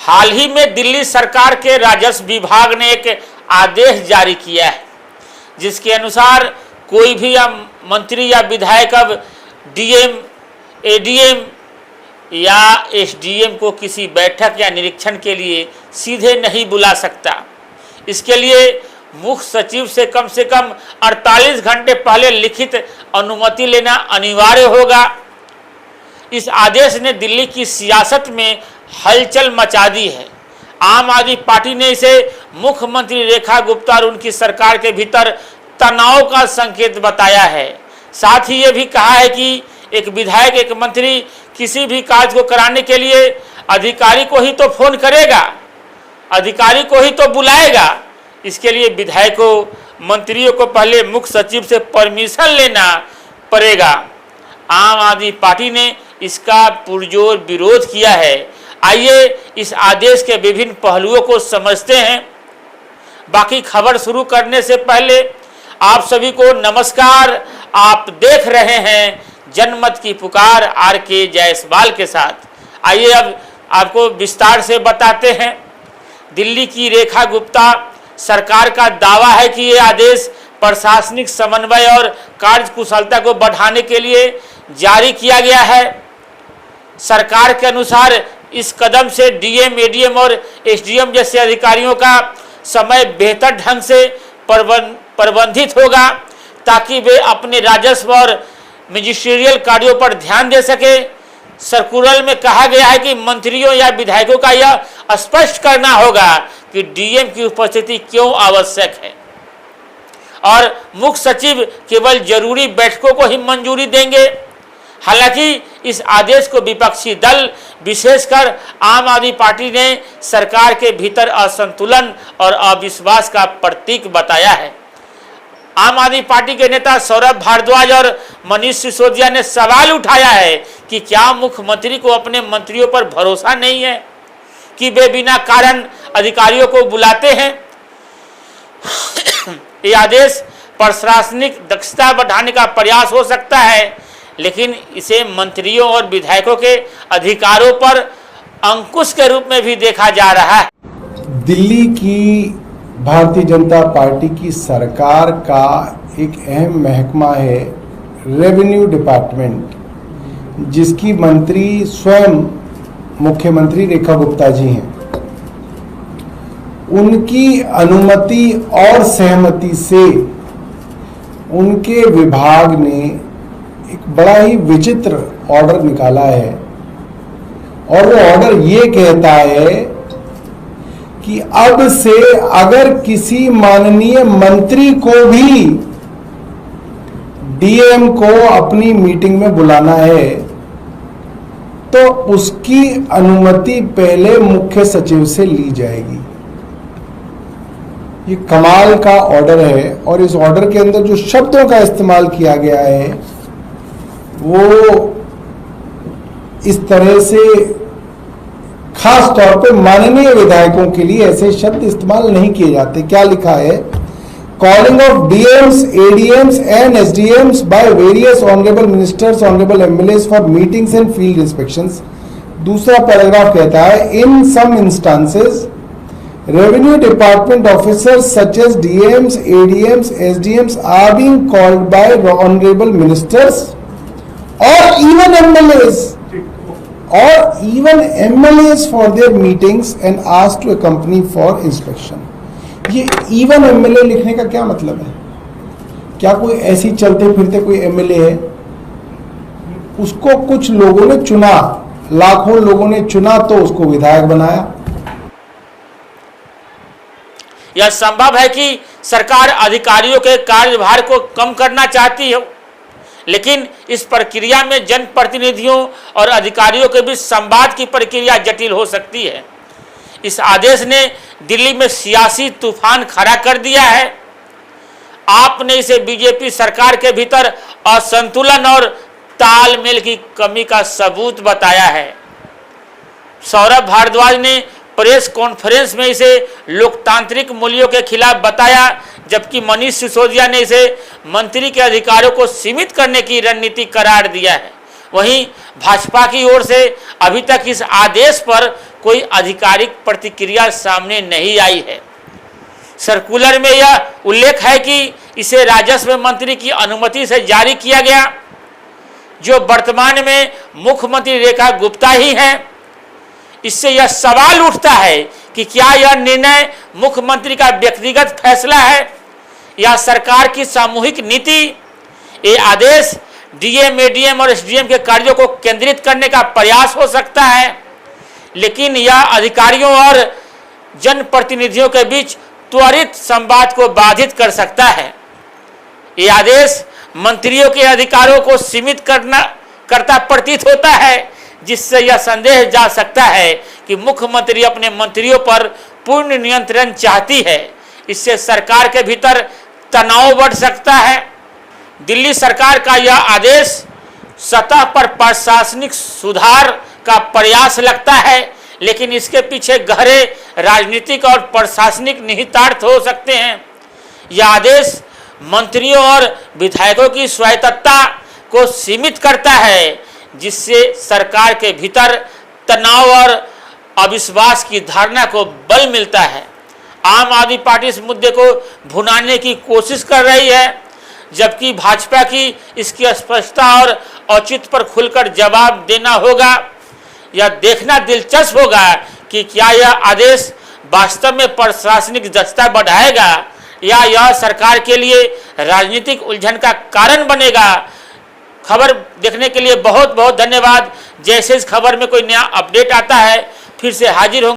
हाल ही में दिल्ली सरकार के राजस्व विभाग ने एक आदेश जारी किया है, जिसके अनुसार कोई भी मंत्री या विधायक अब डीएम, एडीएम या एसडीएम को किसी बैठक या निरीक्षण के लिए सीधे नहीं बुला सकता। इसके लिए मुख्य सचिव से कम 48 घंटे पहले लिखित अनुमति लेना अनिवार्य होगा। इस आदेश ने दिल्ली की सियासत में हलचल मचा दी है। आम आदमी पार्टी ने इसे मुख्यमंत्री रेखा गुप्ता और उनकी सरकार के भीतर तनाव का संकेत बताया है। साथ ही ये भी कहा है कि एक विधायक, एक मंत्री किसी भी कार्य को कराने के लिए अधिकारी को ही तो फोन करेगा, अधिकारी को ही तो बुलाएगा। इसके लिए विधायकों, मंत्रियों को पहले मुख्य सचिव से परमिशन लेना पड़ेगा। आम आदमी पार्टी ने इसका पुरजोर विरोध किया है। आइए इस आदेश के विभिन्न पहलुओं को समझते हैं। बाकी खबर शुरू करने से पहले आप सभी को नमस्कार। आप देख रहे हैं जनमत की पुकार आर.के. जायसवाल के साथ। आइए अब आपको विस्तार से बताते हैं। दिल्ली की रेखा गुप्ता सरकार का दावा है कि ये आदेश प्रशासनिक समन्वय और कार्यकुशलता को बढ़ाने के लिए जारी किया गया है। सरकार के अनुसार इस कदम से डीएम, एडीएम और एसडीएम जैसे अधिकारियों का समय बेहतर ढंग से प्रबंधित होगा, ताकि वे अपने राजस्व और मजिस्ट्रियल कार्यों पर ध्यान दे सके। सर्कुलर में कहा गया है कि मंत्रियों या विधायकों का यह स्पष्ट करना होगा कि डीएम की उपस्थिति क्यों आवश्यक है और मुख्य सचिव केवल जरूरी बैठकों को ही मंजूरी देंगे। हालांकि इस आदेश को विपक्षी दल, विशेषकर आम आदमी पार्टी ने सरकार के भीतर असंतुलन और अविश्वास का प्रतीक बताया है। आम आदमी पार्टी के नेता सौरभ भारद्वाज और मनीष सिसोदिया ने सवाल उठाया है कि क्या मुख्यमंत्री को अपने मंत्रियों पर भरोसा नहीं है कि वे बिना कारण अधिकारियों को बुलाते हैं। यह आदेश प्रशासनिक दक्षता बढ़ाने का प्रयास हो सकता है, लेकिन इसे मंत्रियों और विधायकों के अधिकारों पर अंकुश के रूप में भी देखा जा रहा है। दिल्ली की भारतीय जनता पार्टी की सरकार का एक अहम महकमा है रेवेन्यू डिपार्टमेंट, जिसकी मंत्री स्वयं मुख्यमंत्री रेखा गुप्ता जी हैं। उनकी अनुमति और सहमति से उनके विभाग ने एक बड़ा ही विचित्र ऑर्डर निकाला है, और वो ऑर्डर ये कहता है कि अब से अगर किसी माननीय मंत्री को भी डीएम को अपनी मीटिंग में बुलाना है तो उसकी अनुमति पहले मुख्य सचिव से ली जाएगी। ये कमाल का ऑर्डर है, और इस ऑर्डर के अंदर जो शब्दों का इस्तेमाल किया गया है वो इस तरह से खास तौर पे माननीय विधायकों के लिए ऐसे शब्द इस्तेमाल नहीं किए जाते। क्या लिखा है? Calling of DMs, ADMs and SDMs by various honourable ministers, honourable MLAs for meetings and field inspections. दूसरा पैराग्राफ कहता है in some instances revenue department officers such as DMs, ADMs, SDMs are being called by honourable ministers और even MLAs for their meetings and asked to accompany for inspection। ये even MLA लिखने का क्या मतलब है? क्या कोई ऐसी चलते फिरते कोई एमएलए है? उसको कुछ लोगों ने चुना, लाखों लोगों ने चुना तो उसको विधायक बनाया। यह संभव है कि सरकार अधिकारियों के कार्यभार को कम करना चाहती हो, लेकिन इस प्रक्रिया में जनप्रतिनिधियों और अधिकारियों के बीच संवाद की प्रक्रिया जटिल हो सकती है। इस आदेश ने दिल्ली में सियासी तूफान खड़ा कर दिया है। आपने इसे बीजेपी सरकार के भीतर असंतुलन और तालमेल की कमी का सबूत बताया है। सौरभ भारद्वाज ने प्रेस कॉन्फ्रेंस में इसे लोकतांत्रिक मूल्यों के खिलाफ बताया, जबकि मनीष सिसोदिया ने इसे मंत्री के अधिकारों को सीमित करने की रणनीति करार दिया है। वहीं भाजपा की ओर से अभी तक इस आदेश पर कोई आधिकारिक प्रतिक्रिया सामने नहीं आई है। सर्कुलर में यह उल्लेख है कि इसे राजस्व मंत्री की अनुमति से जारी किया गया, जो वर्तमान में मुख्यमंत्री रेखा गुप्ता ही हैं। इससे यह सवाल उठता है कि क्या यह निर्णय मुख्यमंत्री का व्यक्तिगत फैसला है या सरकार की सामूहिक नीति। ये आदेश डीएम, एडीएम और एसडीएम के कार्यों को केंद्रित करने का प्रयास हो सकता है, लेकिन यह अधिकारियों और जनप्रतिनिधियों के बीच त्वरित संवाद को बाधित कर सकता है। ये आदेश मंत्रियों के अधिकारों को सीमित करता प्रतीत होता है, जिससे यह संदेह जा सकता है कि मुख्यमंत्री अपने मंत्रियों पर पूर्ण नियंत्रण चाहती है। इससे सरकार के भीतर तनाव बढ़ सकता है। दिल्ली सरकार का यह आदेश सतह पर प्रशासनिक सुधार का प्रयास लगता है, लेकिन इसके पीछे गहरे राजनीतिक और प्रशासनिक निहितार्थ हो सकते हैं। यह आदेश मंत्रियों और विधायकों की स्वायत्तता को सीमित करता है, जिससे सरकार के भीतर तनाव और अविश्वास की धारणा को बल मिलता है। आम आदमी पार्टी इस मुद्दे को भुनाने की कोशिश कर रही है, जबकि भाजपा की इसकी स्पष्टता और औचित्य पर खुलकर जवाब देना होगा। यह देखना दिलचस्प होगा कि क्या यह आदेश वास्तव में प्रशासनिक दक्षता बढ़ाएगा या यह सरकार के लिए राजनीतिक उलझन का कारण बनेगा। खबर देखने के लिए बहुत बहुत धन्यवाद। जैसे इस खबर में कोई नया अपडेट आता है फिर से हाजिर होंगे।